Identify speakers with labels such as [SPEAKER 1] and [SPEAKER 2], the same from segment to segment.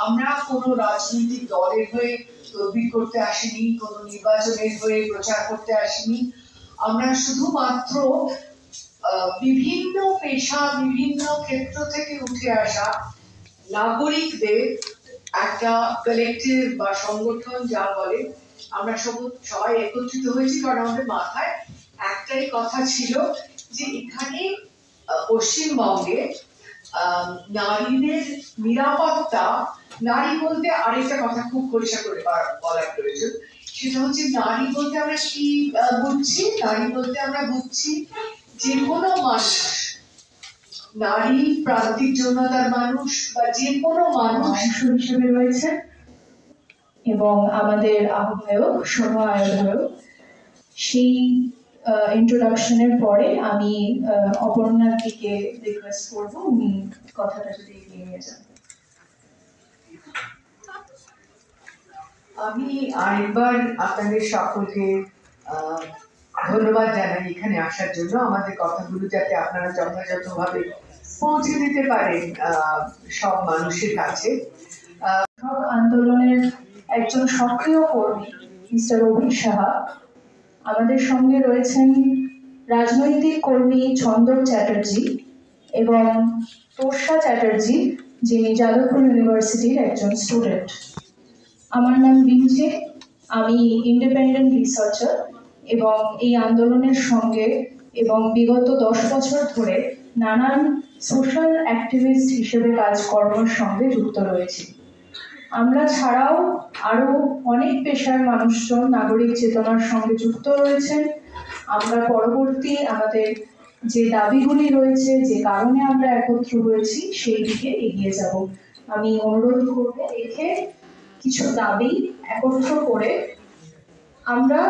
[SPEAKER 1] আমরা কোনো রাজনৈতিক দলের হয়ে তদবির করতে আসিনি, কোনো নির্বাচনের হয়ে প্রচার করতে আসিনি। আমরা শুধুমাত্র বিভিন্ন পেশা, বিভিন্ন ক্ষেত্র থেকে উঠে আসা নাগরিকদের একটা কালেক্টিভ বা সংগঠন যা বলে, আমরা সবাই একত্রিত হয়েছি। কারণ আমাদের মাথায় একটাই কথা ছিল যে এখানে পশ্চিমবঙ্গে নারীদের নিরাপত্তা, নারী বলতে আরেকটা কথা খুব পরিষ্কার করে বলার প্রয়োজন, সেটা হচ্ছে নারী বলতে আমরা কি বুঝছি। নারী বলতে আমরা বুঝছি যে কোনো মানুষ, নারী প্রান্তিক যৌনতার মানুষ বা যে কোনো মানুষ হিসেবে রয়েছে। এবং আমাদের আহ্বায়ক, সহ আহ্বায়ক, সেই ইন্ট্রোডাকশনের পরে আমি অপর্ণার দিকে রিকোয়েস্ট করবো উনি কথাটা যদি এগিয়ে নিয়ে যান। আমি আরেকবার আপনাদের সকলকে ধন্যবাদ জানাই এখানে আসার জন্য। আমাদের কথাগুলো যাতে আপনারা যথাযথভাবে পৌঁছে দিতে পারেন সব মানুষের কাছে। আন্দোলনের একজন সক্রিয় কর্মী মিস্টার অভিক সাহা, আমাদের সঙ্গে রয়েছেন রাজনৈতিক কর্মী ছন্দন চ্যাটার্জি এবং তোষা চ্যাটার্জি, যিনি যাদবপুর ইউনিভার্সিটির একজন স্টুডেন্ট। আমার নাম বিঞ্চে, আমি ইন্ডিপেন্ডেন্ট রিসার্চার এবং এই আন্দোলনের সঙ্গে এবং বিগত 10 বছর ধরে নানান সোশ্যাল অ্যাক্টিভিস্ট হিসেবে কাজকর্মের সঙ্গে যুক্ত রয়েছি। আমরা ছাড়াও আরো অনেক পেশার মানুষজন নাগরিক চেতনার সঙ্গে যুক্ত রয়েছেন। আমরা পরবর্তী আমাদের যে দাবিগুলি রয়েছে, যে কারণে আমরা একত্র হয়েছি, সেই দিকে এগিয়ে যাব। আমি অনুরোধ করব একে কিছু দাবি একত্র করে আমরা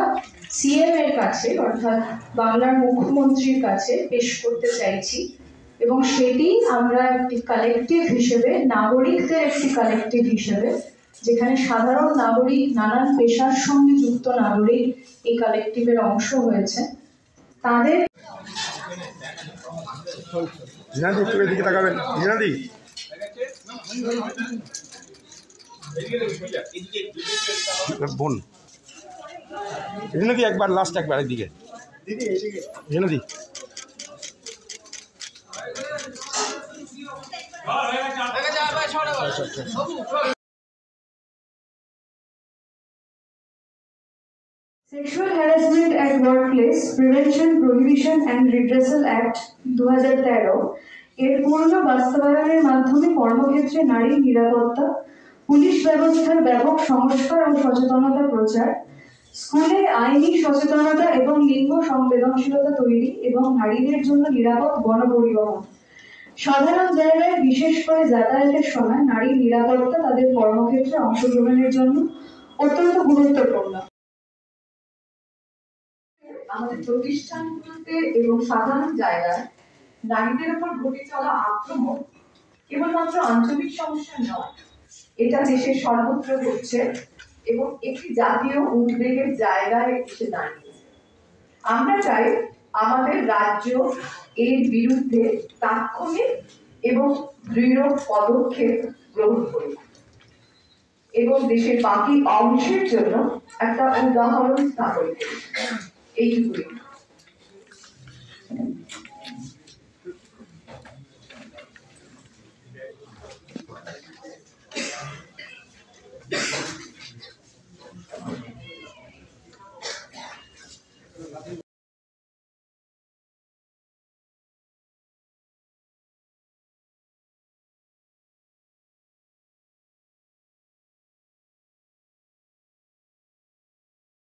[SPEAKER 1] সিএম এর কাছে, অর্থাৎ বাংলার মুখ্যমন্ত্রীর কাছে পেশ করতে চাইছি। এবং সেটি আমরা একটি কালেকটিভ হিসেবে, নাগরিকদের একটি কালেকটিভ হিসেবে, যেখানে সাধারণ নাগরিক, নানান পেশার সঙ্গে যুক্ত নাগরিক এই কালেকটিভের অংশ হয়েছে, তাদের
[SPEAKER 2] বোন একবার লাস্ট একবার এদিকে দিদি
[SPEAKER 3] Sexual Harassment at Workplace Prevention, Prohibition and Redressal Act 2013 এর পূর্ণ বাস্তবায়নের মাধ্যমে কর্মক্ষেত্রে নারীর নিরাপত্তা, পুলিশ ব্যবস্থার ব্যাপক সংস্কার ও সচেতনতা প্রচার, স্কুলে আইনি সচেতনতা এবং লিঙ্গ সংবেদনশীলতা তৈরি এবং নারীদের জন্য নিরাপদ গণপরিবহন, সাধারণ জায়গায় বিশেষ করে যাতায়াতের সময় নারীর নিরাপত্তা তাদের কর্মক্ষেত্রে অংশগ্রহণের জন্য অত্যন্ত গুরুত্বপূর্ণ। আমাদের প্রতিষ্ঠানগুলোতে এবং সাধারণ জায়গায় নারীদের উপর ঘটে চলা আক্রমণ কেবলমাত্র আঞ্চলিক সমস্যা নয়, এটা দেশের সর্বত্র ঘটছে এবং একটি জাতীয় উদ্বেগের জায়গায় এসে দাঁড়িয়েছে। আমরা চাই আমাদের রাজ্য এর বিরুদ্ধে তাৎক্ষণিক এবং দৃঢ় পদক্ষেপ গ্রহণ করুক এবং দেশের বাকি অংশের জন্য একটা উদাহরণ স্থাপন করুক। এইটুকুই।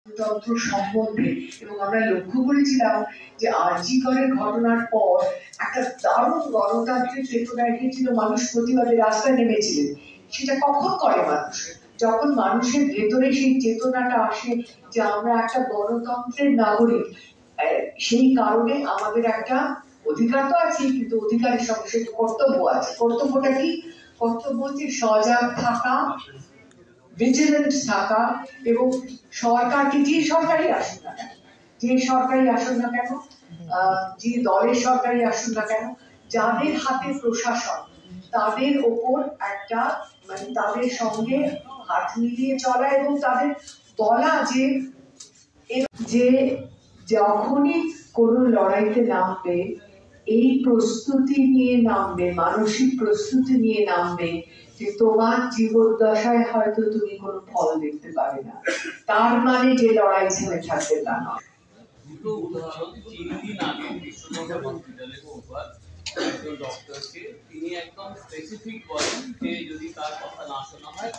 [SPEAKER 1] তন্ত্র সম্বন্ধে এবং আমরা লক্ষ্য করেছিলাম যে আরজি করের ঘটনার পর একটা দারুণ গণতান্ত্রিক চেতনা এসেছিল, মানুষ প্রতিবাদে রাস্তায় নেমেছিলেন। সেটা কখন করে মানুষ? যখন মানুষের ভেতরে সেই চেতনাটা আসে যে আমরা একটা গণতন্ত্রের নাগরিক। সেই কারণে আমাদের একটা অধিকার তো আছে, কিন্তু অধিকারের সঙ্গে কর্তব্য আছে। কর্তব্যটা কি?
[SPEAKER 3] কর্তব্য হচ্ছে সজাগ থাকা, ভিজিলেন্ট থাকা, এবং সরকারকে যে সরকারই আসুন না কেন, যে সরকারই আসুন না কেন, যে দলের সরকারই আসুন না কেন, যাদের হাতে প্রশাসন তাদের ওপর একটা মানে তাদের সঙ্গে হাত মিলিয়ে চলা এবং তাদের বলা যে যখনই কোনো লড়াইতে নামবে এই প্রস্তুতি নিয়ে নামবে, মানসিক প্রস্তুতি নিয়ে নামবে যে তোমার জীবদ্দশায় হয়তো তুমি কোনো ফল দেখতে পাবে না, তার মানে যে লড়াই ছেড়ে থাকবে তা নয়।
[SPEAKER 4] দুটো উদাহরণ, 3 দিন আগে বিশ্বনগর হসপিটালে একজন ডক্টরকে তিনি একদম স্পেসিফিক বলেন যে যদি তার কথা না শোনা হয়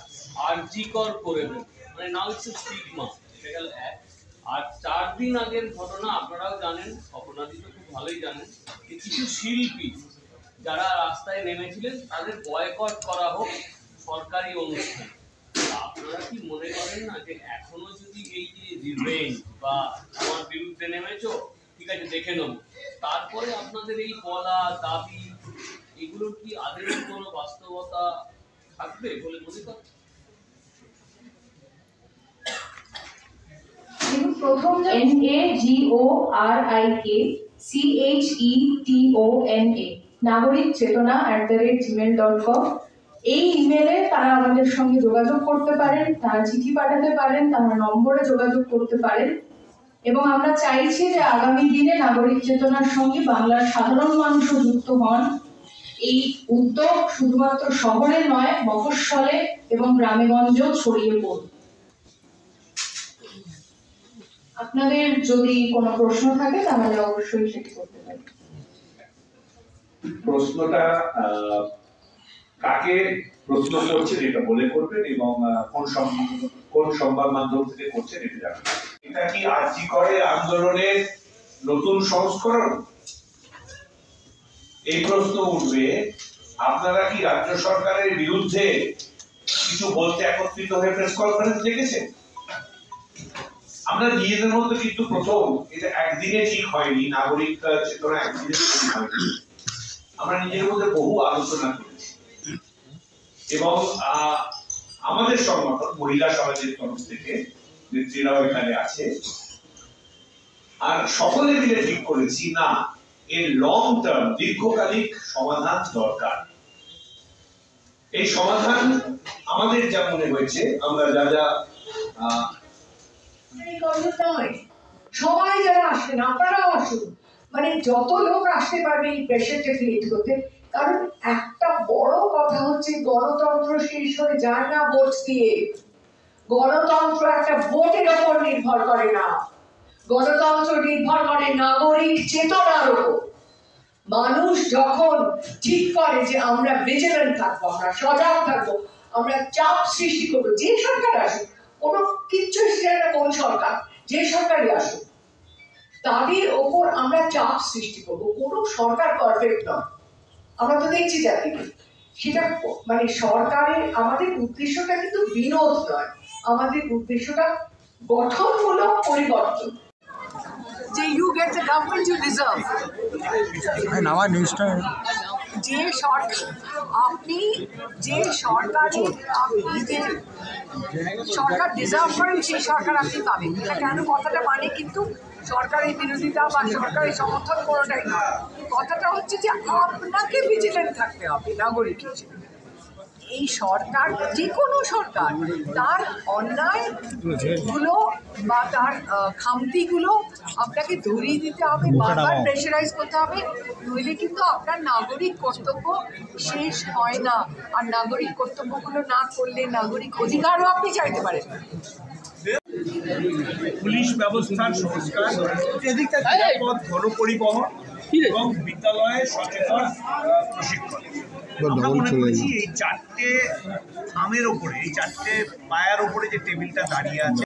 [SPEAKER 4] আরজিকর করে দেন, মানে নাও ইটস স্টিগমা। এটা গেল এক। আর 4 দিন আগের ঘটনা আপনারাও জানেন, স্বপ্নাদি তো খুব ভালোই জানেন, যে কিছু শিল্পী যারা রাস্তায় নেমেছিলেন তাদের বয়কট করা হোক সরকারি অনুষ্ঠান। আপনারা কি মনে করেন না যে এখনো যদি এই যে রিভেঞ্জ বা আমার বিরুদ্ধে নেমেছো, ঠিক আছে দেখে নেব, তারপরে আপনাদের এই বলা দাবি এগুলোর কি আদৌ কোনো বাস্তবতা থাকবে বলে মনে করেন?
[SPEAKER 1] প্রথম NAGORIKCHETONA নাগরিক চেতনা @gmail.com এই ইমেলে তারা আমাদের সঙ্গে যোগাযোগ করতে পারেন, তারা চিঠি পাঠাতে পারেন, তারা নম্বরে যোগাযোগ করতে পারেন। এবং আমরা চাইছি যে আগামী দিনে নাগরিক চেতনার সঙ্গে বাংলার সাধারণ মানুষও যুক্ত হন। এই উদ্যোগ শুধুমাত্র শহরে নয়, মফস্বলে এবং গ্রামেগঞ্জেও ছড়িয়ে পড়ুক। আপনাদের যদি কোনো প্রশ্ন থাকে তাহলে অবশ্যই সেটি করতে পারেন।
[SPEAKER 5] প্রশ্নটা কাকে প্রশ্ন করছেন এটা বলে করবেন এবং কোন সংবাদ মাধ্যম থেকে করছেন এটা জানাবেন। এটা কি আরজি করে আন্দোলনের নতুন সংস্করণ? এই প্রশ্ন উঠবে, আপনারা কি রাজ্য সরকারের বিরুদ্ধে কিছু বলতে একত্রিত হয়ে প্রেস কনফারেন্স ডেকেছেন? আমরা নিজেদের মধ্যে কিন্তু প্রথম এটা একদিনে ঠিক হয়নি, নাগরিক চেতনা একদিনে ঠিক হয়নি, আমরা নিজের মধ্যে বহু আলোচনা করেছি এবং আমাদের সংগঠন মহিলা সমাজের তরফ থেকে নেত্রীরাও এখানে আছে, আর সকলে মিলে ঠিক করেছি না এর লং টার্ম দীর্ঘকালিক সমাধান দরকার। এই সমাধান আমাদের যা মনে হয়েছে, আমরা যা যা
[SPEAKER 3] সবাই যারা আসেন আপনারাও আসুন, মানে যত লোক আসতে পারবে এই প্রেশারটা ক্রিয়েট করতে। কারণ একটা বড় কথা হচ্ছে গণতন্ত্র শেষ হয়ে যায় না ভোট দিয়ে। গণতন্ত্র একটা ভোটের উপর নির্ভর করে না, গণতন্ত্র নির্ভর করে নাগরিক চেতনার উপর। মানুষ যখন ঠিক করে যে আমরা ভিজিলেন্ট থাকবো, আমরা সজাগ থাকবো, আমরা চাপ সৃষ্টি করবো, যে সরকার আসুক, কোনো কিচ্ছু সেটা কোন সরকার, যে সরকারই আসুক, তাদের ওপর আমরা চাপ সৃষ্টি করবো। কোনো সরকার পারফেক্ট নয়, আমরা তো দেখছি চারদিকে। সেটা মানে সরকারের আমাদের উদ্দেশ্যটা কিন্তু বিনোদ নয়, আমাদের উদ্দেশ্যটা গঠনমূলক পরিবর্তন। যে you get the government you deserve. যে সরকার আপনি যে সরকারি আপনি যে সরকার ডিজার্ভ করেন সেই সরকার আপনি পাবেন। এটা কেন কথাটা মানে কিন্তু সরকারের বিরোধিতা বা সরকারের সমর্থন কোনোটাই না। কথাটা হচ্ছে যে আপনাকে ভিজিলেন্ট থাকতে হবে নাগরিক হিসেবে। এই সরকার, যে কোনো সরকার, তার অন্যায়গুলো বা তার খামতিগুলো আপনাকে ধরিয়ে দিতে হবে, বারবার প্রেশারাইজ করতে হবে, নইলে কিন্তু আপনার নাগরিক কর্তব্য শেষ হয় না। আর নাগরিক কর্তব্যগুলো না করলে নাগরিক অধিকারও আপনি চাইতে পারেন।
[SPEAKER 6] পুলিশ ব্যবস্থার সংস্কার, নিরাপদ গণপরিবহন এবং বিদ্যালয়ে সচেতন প্রশিক্ষণ। আমরা মনে করছি এই 4টে থামের ওপরে, এই 4টে পায়ার ওপরে যে টেবিলটা দাঁড়িয়ে আছে